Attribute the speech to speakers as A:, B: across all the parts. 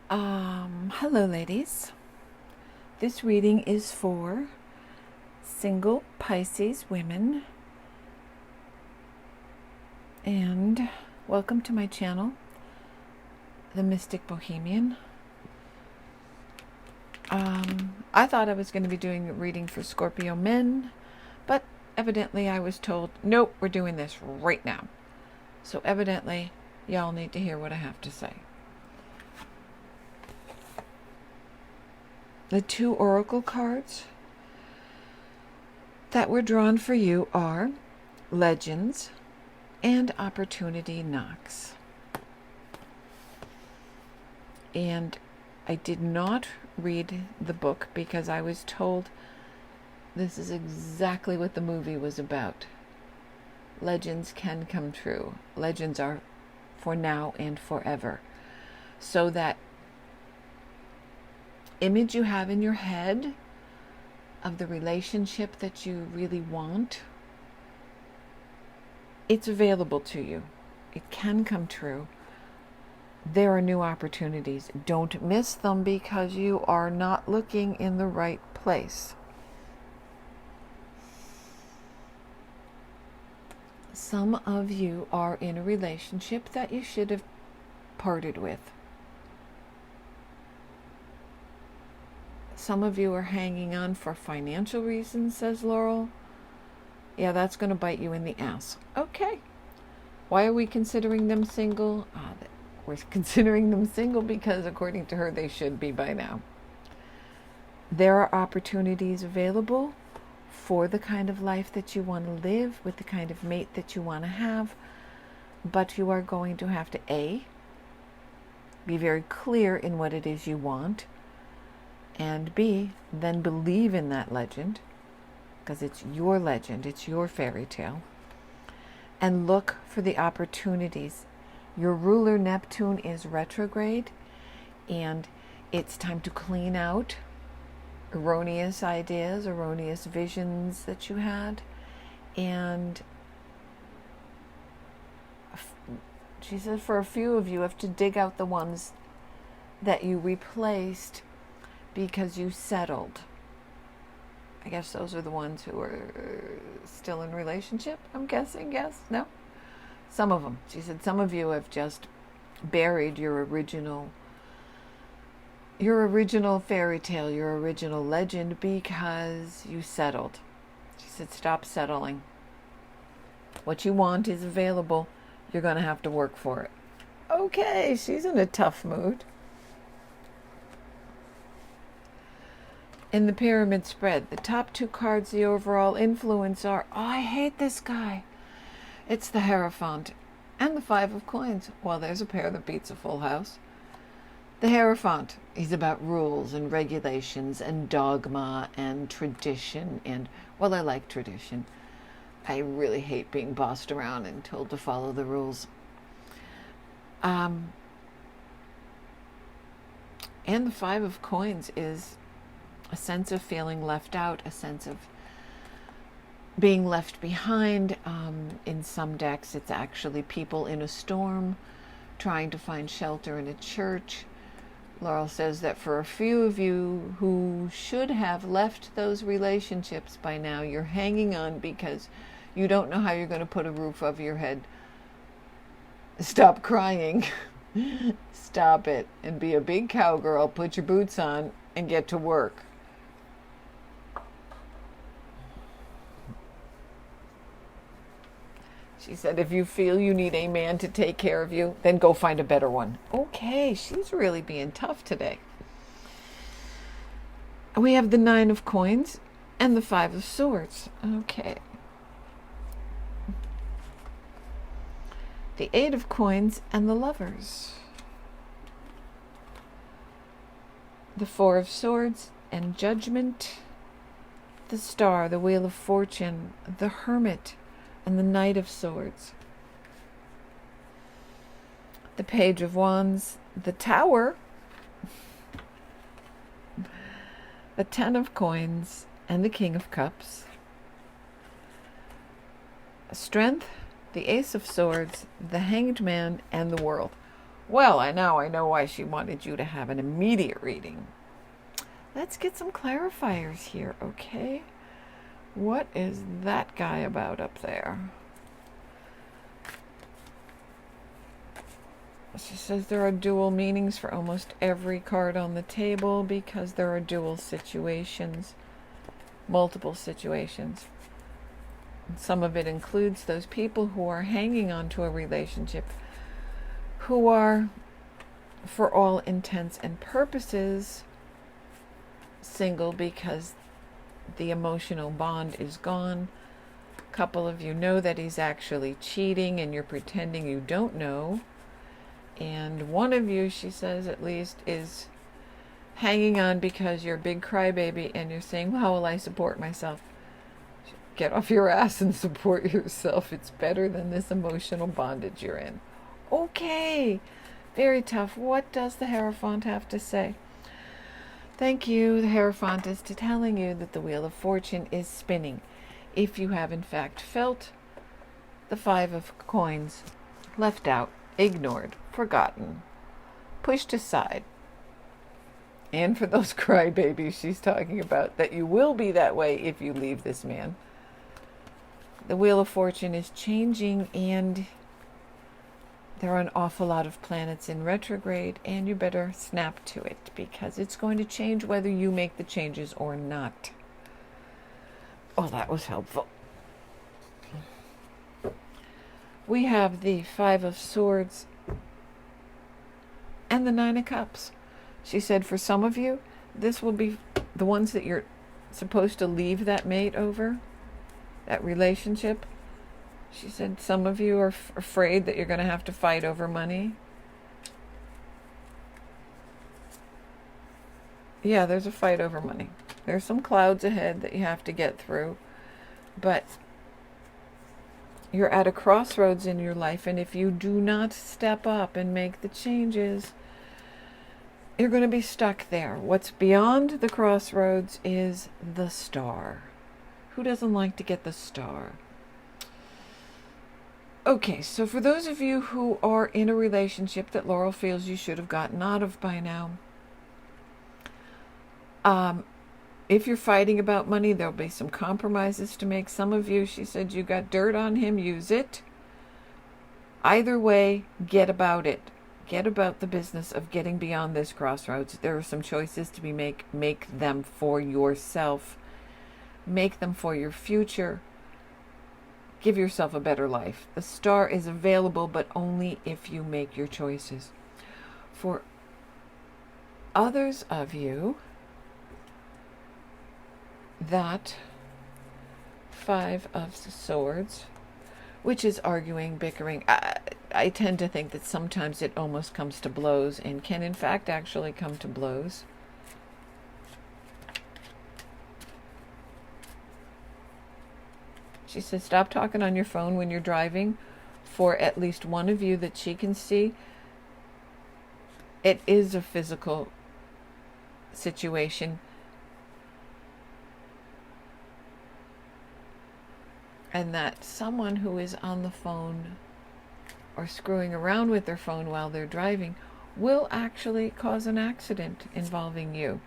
A: Hello, ladies. This reading is for single Pisces women, and welcome to my channel, The Mystic Bohemian. I thought I was going to be doing a reading for Scorpio men, but evidently I was told, nope, we're doing this right now. So evidently, y'all need to hear what I have to say. The two oracle cards that were drawn for you are Legends and Opportunity Knocks. And I did not read the book because I was told this is exactly what the movie was about. Legends can come true. Legends are for now and forever. So that image you have in your head of the relationship that you really want, it's available to you. It can come true. There are new opportunities. Don't miss them because you are not looking in the right place. Some of you are in a relationship that you should have parted with. Some of you are hanging on for financial reasons, says Laurel. Yeah, that's going to bite you in the ass. Okay. Why are we considering them single? We're considering them single because, according to her, they should be by now. There are opportunities available for the kind of life that you want to live, with the kind of mate that you want to have, but you are going to have to A, be very clear in what it is you want, and B, then believe in that legend, because it's your legend, it's your fairy tale, and look for the opportunities. Your ruler Neptune is retrograde, and it's time to clean out erroneous ideas, erroneous visions that you had. And she said for a few of you have to dig out the ones that you replaced because you settled. I guess those are the ones who are still in relationship, I'm guessing. Yes? No? Some of them. She said some of you have just buried your original fairy tale, your original legend, because you settled. She said stop settling. What you want is available. You're going to have to work for it. Okay, she's in a tough mood. In the pyramid spread, the top two cards, the overall influence are, oh, I hate this guy. It's the Hierophant and the Five of Coins. Well, there's a pair that beats a full house. The Hierophant, he's about rules and regulations and dogma and tradition. And, well, I like tradition. I really hate being bossed around and told to follow the rules. And the Five of Coins is a sense of feeling left out, a sense of being left behind. In some decks, it's actually people in a storm trying to find shelter in a church. Laurel says that for a few of you who should have left those relationships by now, you're hanging on because you don't know how you're going to put a roof over your head. Stop crying. Stop it and be a big cowgirl. Put your boots on and get to work. She said, if you feel you need a man to take care of you, then go find a better one. Okay, she's really being tough today. We have the Nine of Coins and the Five of Swords. Okay. The Eight of Coins and the Lovers. The Four of Swords and Judgment. The Star, the Wheel of Fortune, the Hermit, and the Knight of Swords. The Page of Wands, the Tower, the Ten of Coins, and the King of Cups. Strength, the Ace of Swords, the Hanged Man, and the World. Well, I know why she wanted you to have an immediate reading. Let's get some clarifiers here, okay? What is that guy about up there? She says there are dual meanings for almost every card on the table because there are dual situations, multiple situations. Some of it includes those people who are hanging on to a relationship, who are, for all intents and purposes, single because the emotional bond is gone. A couple of you know that he's actually cheating and you're pretending you don't know. And one of you, she says at least, is hanging on because you're a big crybaby and you're saying, well, how will I support myself? Get off your ass and support yourself. It's better than this emotional bondage you're in. Okay, very tough. What does the Hierophant have to say? Thank you. The Hierophant is telling you that the Wheel of Fortune is spinning. If you have in fact felt the Five of Coins left out, ignored, forgotten, pushed aside, and for those crybabies she's talking about, that you will be that way if you leave this man. The Wheel of Fortune is changing, and there are an awful lot of planets in retrograde, and you better snap to it because it's going to change whether you make the changes or not. Oh, that was helpful. We have the Five of Swords and the Nine of Cups. She said for some of you, this will be the ones that you're supposed to leave that mate over, that relationship. She said some of you are afraid that you're going to have to fight over money. Yeah, there's a fight over money. There's some clouds ahead that you have to get through. But you're at a crossroads in your life, and if you do not step up and make the changes, you're going to be stuck there. What's beyond the crossroads is the star. Who doesn't like to get the star? Okay, so for those of you who are in a relationship that Laurel feels you should have gotten out of by now, if you're fighting about money, there'll be some compromises to make. Some of you, she said, you got dirt on him, use it. Either way, get about it. Get about the business of getting beyond this crossroads. There are some choices to be made. Make them for yourself. Make them for your future. Give yourself a better life. The star is available, but only if you make your choices. For others of you, that Five of Swords, which is arguing, bickering, I tend to think that sometimes it almost comes to blows and can in fact actually come to blows. She says stop talking on your phone when you're driving. For at least one of you that she can see, it is a physical situation. And that someone who is on the phone or screwing around with their phone while they're driving will actually cause an accident involving you.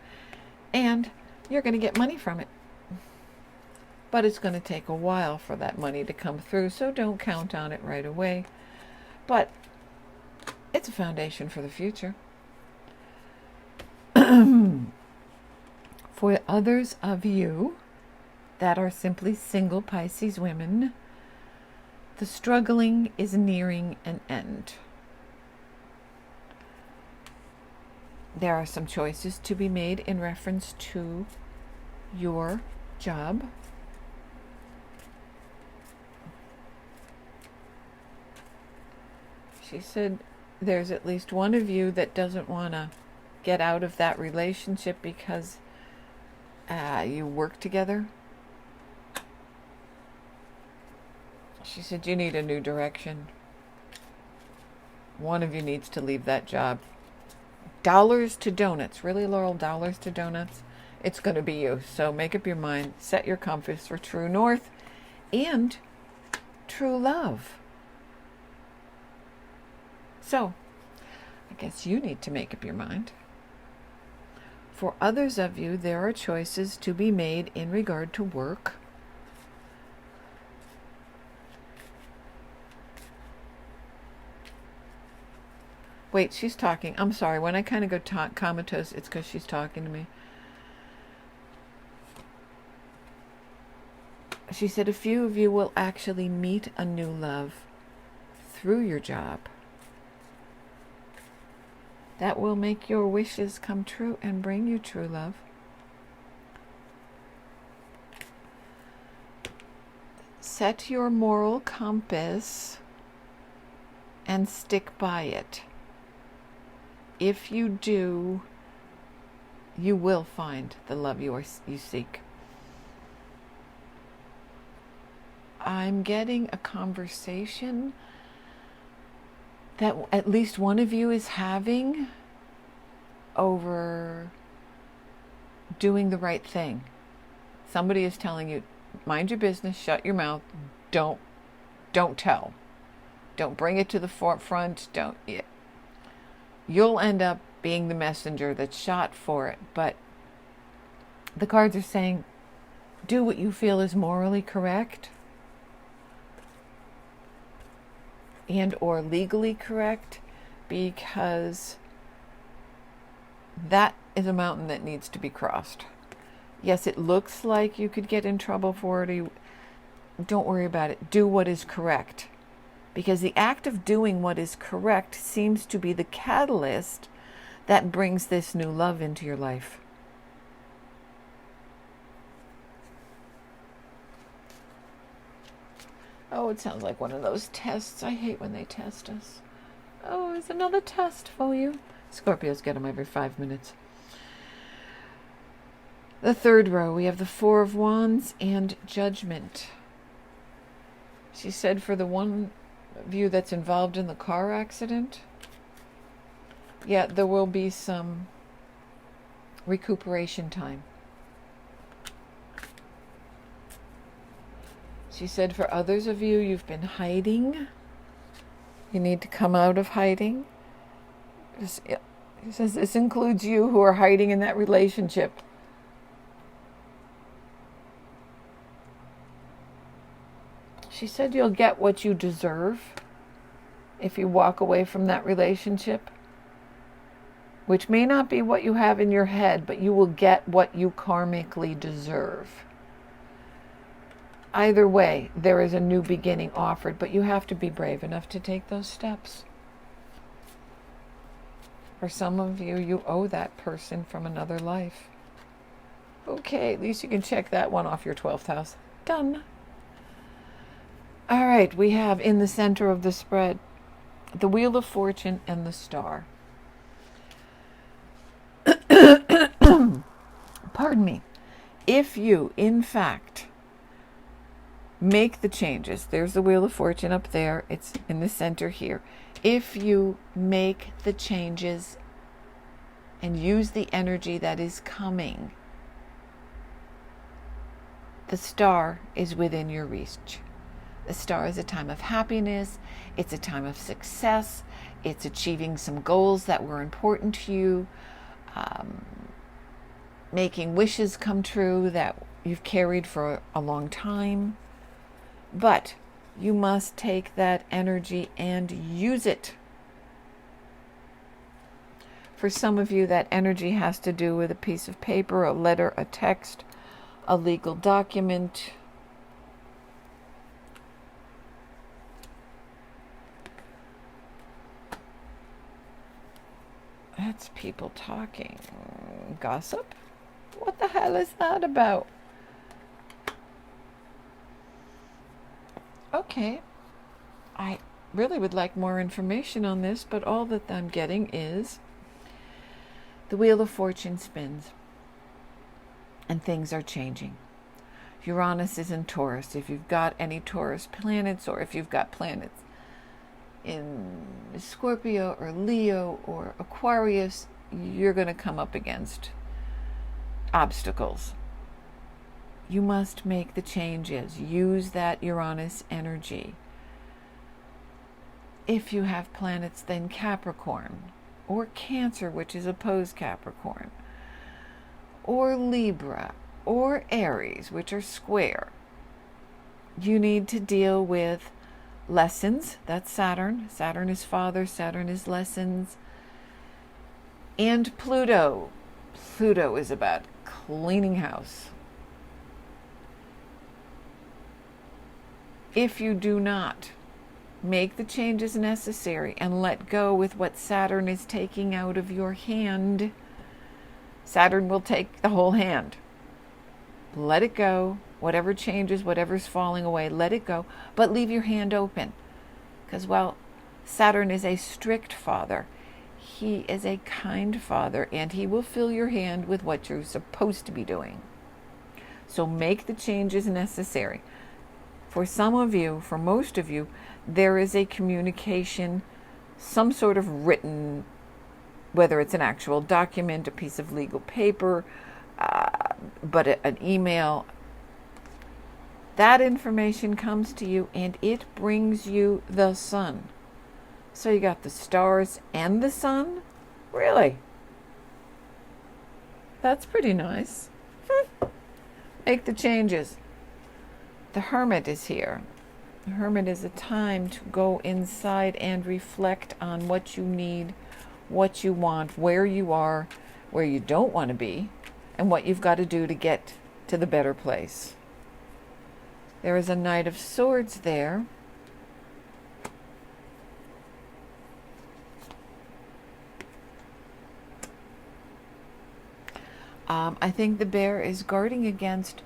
A: And you're going to get money from it. But it's going to take a while for that money to come through, so don't count on it right away. But it's a foundation for the future. For others of you that are simply single Pisces women, the struggling is nearing an end. There are some choices to be made in reference to your job. She said there's at least one of you that doesn't want to get out of that relationship because you work together. She said you need a new direction. One of you needs to leave that job. Dollars to donuts. Really, Laurel? Dollars to donuts? It's going to be you. So make up your mind. Set your compass for true north and true love. So, I guess you need to make up your mind. For others of you, there are choices to be made in regard to work. Wait, she's talking. I'm sorry. When I kind of go comatose, it's because she's talking to me. She said a few of you will actually meet a new love through your job. That will make your wishes come true and bring you true love. Set your moral compass and stick by it. If you do, you will find the love you seek. I'm getting a conversation that at least one of you is having over doing the right thing. Somebody is telling you, mind your business, shut your mouth, don't tell. Don't bring it to the forefront, You'll end up being the messenger that's shot for it. But the cards are saying, do what you feel is morally correct and or legally correct, because that is a mountain that needs to be crossed. Yes, it looks like you could get in trouble for it. Don't worry about it. Do what is correct. Because the act of doing what is correct seems to be the catalyst that brings this new love into your life. Oh, it sounds like one of those tests. I hate when they test us. Oh, it's another test for you. Scorpios get them every 5 minutes. The third row, we have the Four of Wands and Judgment. She said for the one of you that's involved in the car accident, yeah, there will be some recuperation time. She said for others of you, you've been hiding. You need to come out of hiding. She says this includes you who are hiding in that relationship. She said you'll get what you deserve if you walk away from that relationship, which may not be what you have in your head, but you will get what you karmically deserve. Either way, there is a new beginning offered, but you have to be brave enough to take those steps. For some of you, you owe that person from another life. Okay, at least you can check that one off your 12th house. Done. All right, we have in the center of the spread the Wheel of Fortune and the Star. Pardon me. If you, in fact, make the changes, there's the Wheel of Fortune up there, it's in the center here. If you make the changes and use the energy that is coming, the Star is within your reach. The Star is a time of happiness. It's a time of success. It's achieving some goals that were important to you. Making wishes come true that you've carried for a long time. But you must take that energy and use it. For some of you, that energy has to do with a piece of paper, a letter, a text, a legal document. That's people talking. Gossip? What the hell is that about? Okay. I really would like more information on this, but all that I'm getting is the Wheel of Fortune spins and things are changing. Uranus is in Taurus. If you've got any Taurus planets, or if you've got planets in Scorpio or Leo or Aquarius, you're going to come up against obstacles. You must make the changes. Use that Uranus energy. If you have planets then Capricorn or Cancer, which is opposed Capricorn, or Libra, or Aries, which are square, you need to deal with lessons. That's Saturn. Saturn is father, Saturn is lessons. And Pluto. Pluto is about cleaning house. If you do not make the changes necessary and let go with what Saturn is taking out of your hand, Saturn will take the whole hand. Let it go. Whatever changes, whatever's falling away, let it go. But leave your hand open. Because, well, Saturn is a strict father. He is a kind father, and he will fill your hand with what you're supposed to be doing. So make the changes necessary. For some of you, for most of you, there is a communication, some sort of written, whether it's an actual document, a piece of legal paper, but an email. That information comes to you and it brings you the sun. So you got the stars and the sun? Really? That's pretty nice. Make the changes. The Hermit is here. The Hermit is a time to go inside and reflect on what you need, what you want, where you are, where you don't want to be, and what you've got to do to get to the better place. There is a Knight of Swords there. I think the bear is guarding against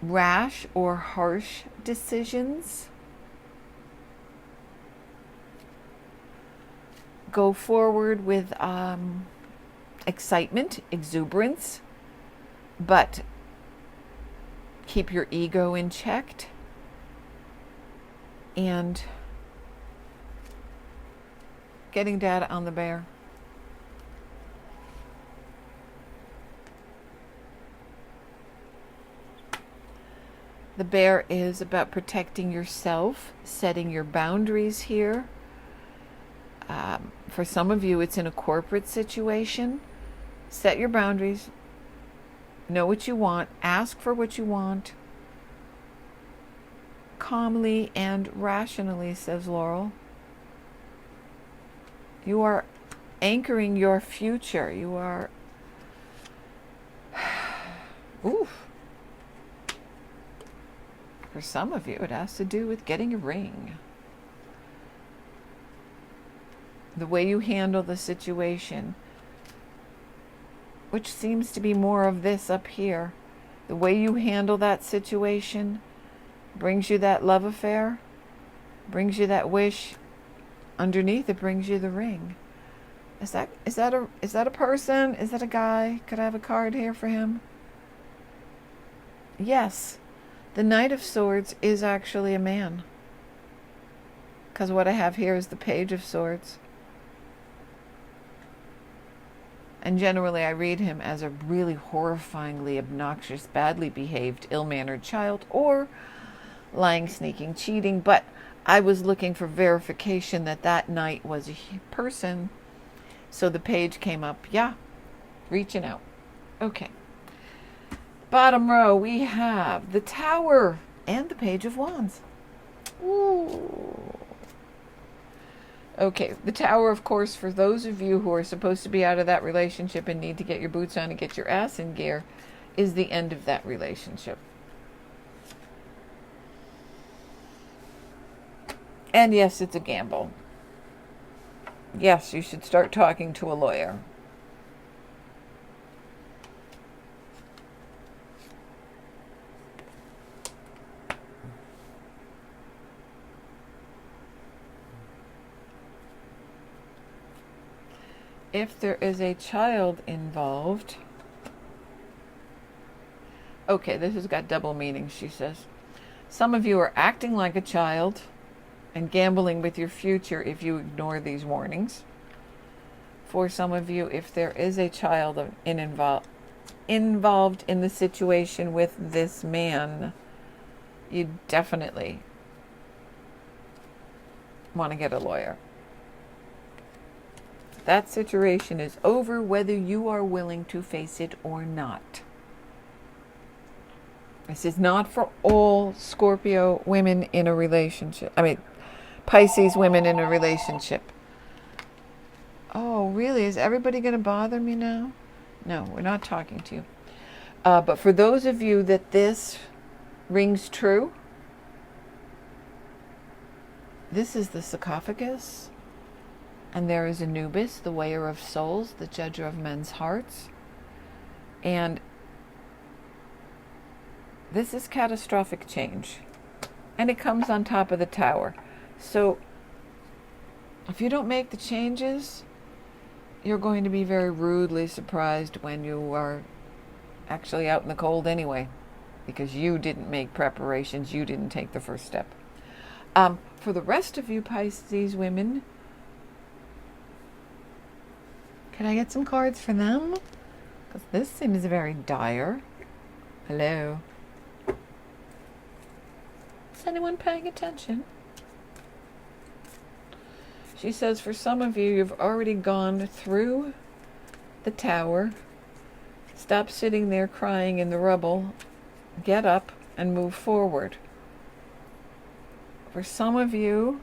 A: rash or harsh decisions. Go forward with excitement, exuberance, but keep your ego in check and getting data on the bear. The bear is about protecting yourself, setting your boundaries here. For some of you, it's in a corporate situation. Set your boundaries. Know what you want. Ask for what you want. Calmly and rationally, says Laurel. You are anchoring your future. You are... Oof. For some of you, it has to do with getting a ring. The way you handle the situation, which seems to be more of this up here. The way you handle that situation brings you that love affair, brings you that wish. Underneath it brings you the ring. Is that a person? Is that a guy? Could I have a card here for him? Yes. The Knight of Swords is actually a man. Because what I have here is the Page of Swords. And generally I read him as a really horrifyingly obnoxious, badly behaved, ill-mannered child, or lying, sneaking, cheating. But I was looking for verification that that knight was a person. So the page came up. Yeah, reaching out. Okay. Bottom row, we have the Tower and the Page of Wands. Ooh. Okay, the Tower, of course, for those of you who are supposed to be out of that relationship and need to get your boots on and get your ass in gear, is the end of that relationship. And yes, it's a gamble. Yes, you should start talking to a lawyer. If there is a child involved... Okay, this has got double meaning, she says. Some of you are acting like a child and gambling with your future if you ignore these warnings. For some of you, if there is a child involved in the situation with this man, you definitely want to get a lawyer. That situation is over, whether you are willing to face it or not. This is not for all Scorpio women in a relationship. Pisces women in a relationship. Oh, really? Is everybody going to bother me now? No, we're not talking to you. But for those of you that this rings true, this is the sarcophagus, and there is Anubis, the weigher of souls, the judger of men's hearts. And this is catastrophic change. And it comes on top of the tower. So if you don't make the changes, you're going to be very rudely surprised when you are actually out in the cold anyway, because you didn't make preparations, you didn't take the first step. For the rest of you Pisces women, can I get some cards for them? Because this seems very dire. Hello? Is anyone paying attention? She says, for some of you, you've already gone through the tower. Stop sitting there crying in the rubble. Get up and move forward. For some of you,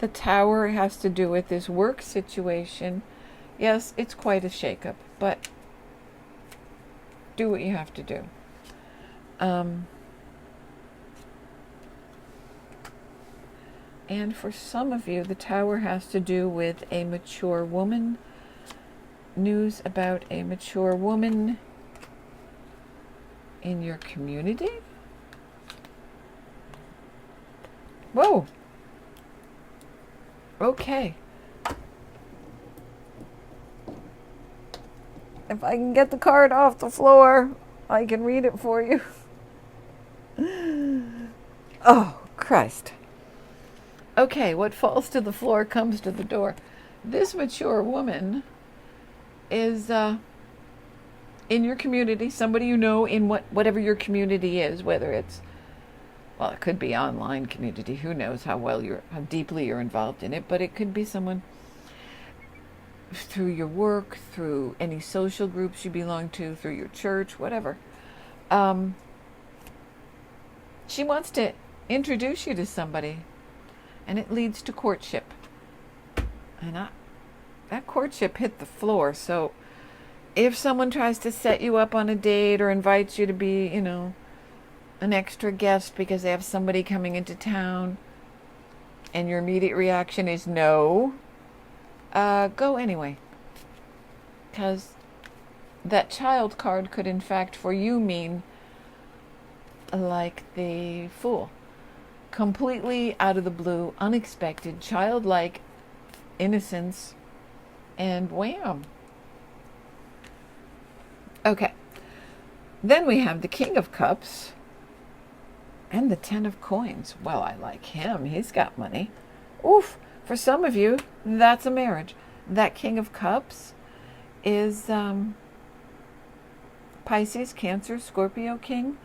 A: the tower has to do with this work situation. Yes, it's quite a shakeup, but do what you have to do. And for some of you, the tower has to do with a mature woman. News about a mature woman in your community. Whoa. Okay. If I can get the card off the floor, I can read it for you. Oh, Christ. Okay, what falls to the floor comes to the door. This mature woman is in your community, somebody you know in whatever your community is, whether it's, well, it could be online community, who knows how deeply you're involved in it, but it could be someone through your work, through any social groups you belong to, through your church, whatever. She wants to introduce you to somebody, and it leads to courtship. And that courtship hit the floor, so if someone tries to set you up on a date or invites you to be, an extra guest because they have somebody coming into town, and your immediate reaction is no, go anyway. Because that child card could, in fact, for you mean like the Fool. Completely out of the blue, unexpected, childlike innocence, and wham. Okay. Then we have the King of Cups and the Ten of Coins. Well, I like him. He's got money. Oof. For some of you, that's a marriage. That King of Cups is Pisces, Cancer, Scorpio King.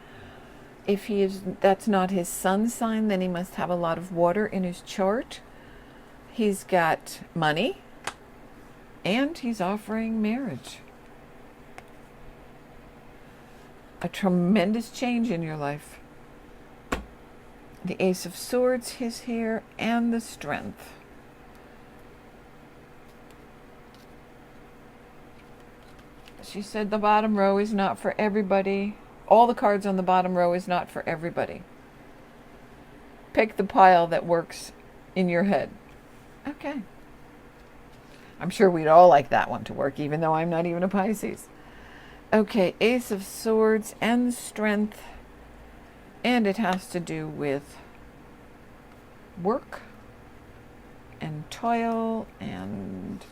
A: If that's not his sun sign, then he must have a lot of water in his chart. He's got money, and he's offering marriage. A tremendous change in your life. The Ace of Swords is here, and the Strength. She said the bottom row is not for everybody. All the cards on the bottom row is not for everybody. Pick the pile that works in your head. Okay. I'm sure we'd all like that one to work, even though I'm not even a Pisces. Okay, Ace of Swords and Strength. And it has to do with work and toil and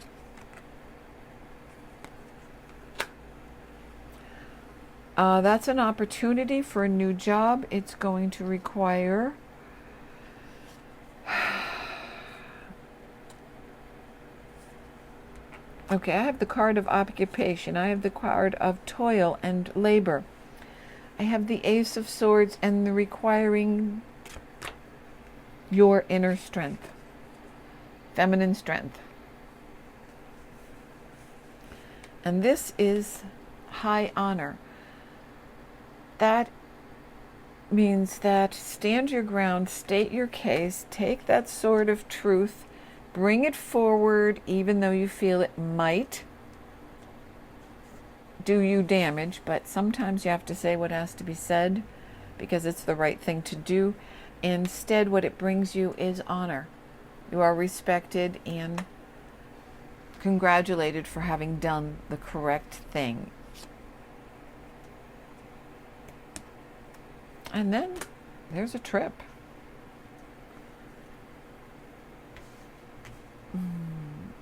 A: that's an opportunity for a new job. It's going to require okay, I have the card of occupation. I have the card of toil and labor. I have the Ace of Swords and the requiring your inner strength, feminine strength. And this is high honor. That means that stand your ground, state your case, take that sword of truth, bring it forward, even though you feel it might do you damage. But sometimes you have to say what has to be said because it's the right thing to do. Instead, what it brings you is honor. You are respected and congratulated for having done the correct thing. And then there's a trip.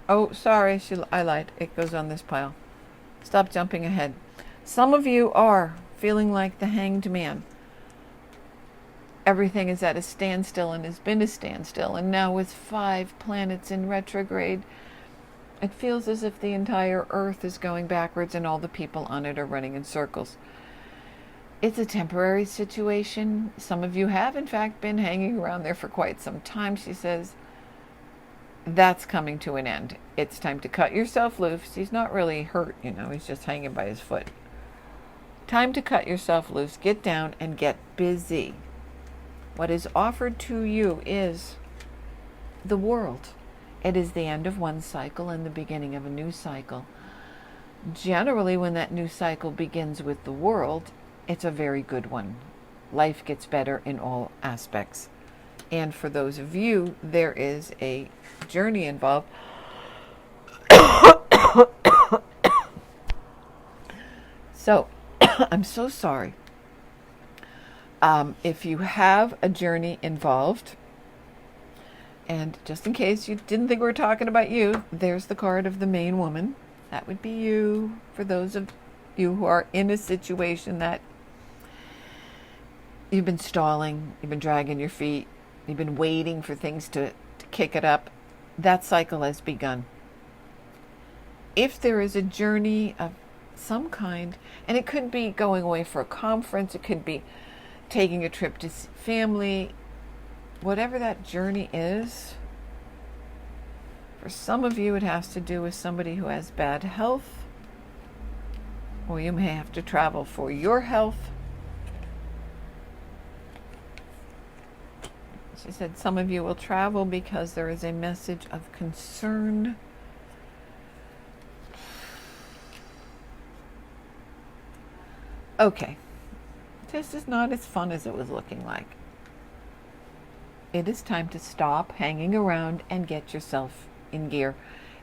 A: Oh, sorry, I lied. It goes on this pile. Stop jumping ahead. Some of you are feeling like the hanged man. Everything is at a standstill and has been a standstill. And now with 5 planets in retrograde, it feels as if the entire Earth is going backwards and all the people on it are running in circles. It's a temporary situation. Some of you have, in fact, been hanging around there for quite some time. She says, that's coming to an end. It's time to cut yourself loose. He's not really hurt, he's just hanging by his foot. Time to cut yourself loose. Get down and get busy. What is offered to you is the world. It is the end of one cycle and the beginning of a new cycle. Generally, when that new cycle begins with the world, it's a very good one. Life gets better in all aspects. And for those of you, there is a journey involved. So, I'm so sorry. If you have a journey involved, and just in case you didn't think we were talking about you, there's the card of the main woman. That would be you. For those of you who are in a situation that you've been stalling, you've been dragging your feet, you've been waiting for things to kick it up, that cycle has begun. If there is a journey of some kind, and it could be going away for a conference, it could be taking a trip to family, whatever that journey is, for some of you it has to do with somebody who has bad health, or you may have to travel for your health. She said some of you will travel because there is a message of concern. Okay, this is not as fun as it was looking like. It is time to stop hanging around and get yourself in gear.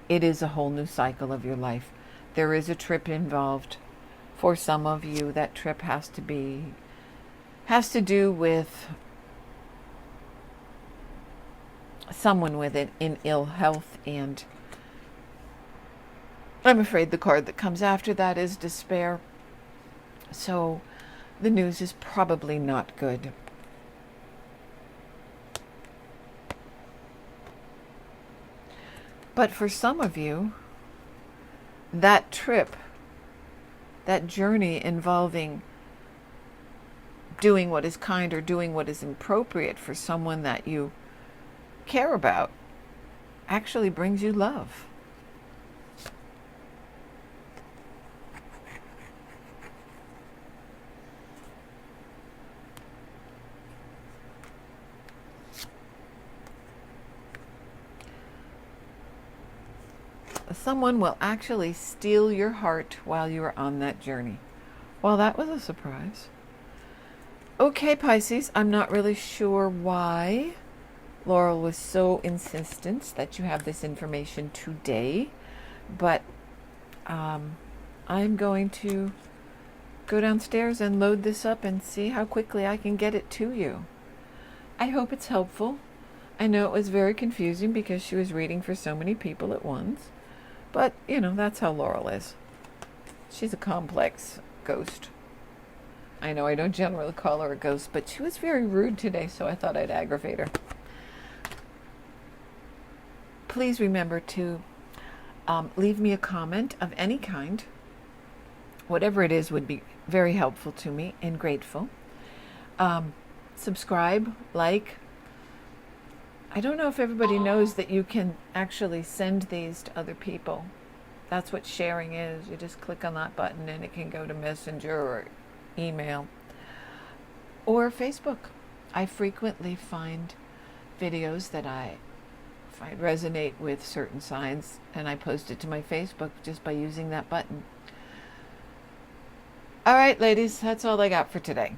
A: It is a whole new cycle of your life. There is a trip involved. For some of you, that trip has to do with someone with it in ill health, and I'm afraid the card that comes after that is despair. So the news is probably not good. But for some of you, that trip, that journey involving doing what is kind or doing what is appropriate for someone that you care about, actually brings you love. Someone will actually steal your heart while you are on that journey. Well, that was a surprise. Okay, Pisces, I'm not really sure why Laurel was so insistent that you have this information today, but I'm going to go downstairs and load this up and see how quickly I can get it to you. I hope it's helpful. I know it was very confusing because she was reading for so many people at once. But, that's how Laurel is. She's a complex ghost. I know I don't generally call her a ghost, but she was very rude today, so I thought I'd aggravate her. Please remember to leave me a comment of any kind. Whatever it is would be very helpful to me and grateful. Subscribe, like. I don't know if everybody knows that you can actually send these to other people. That's what sharing is. You just click on that button and it can go to Messenger or email or Facebook. I frequently find videos that I find resonate with certain signs, and I post it to my Facebook just by using that button. All right, ladies, that's all I got for today.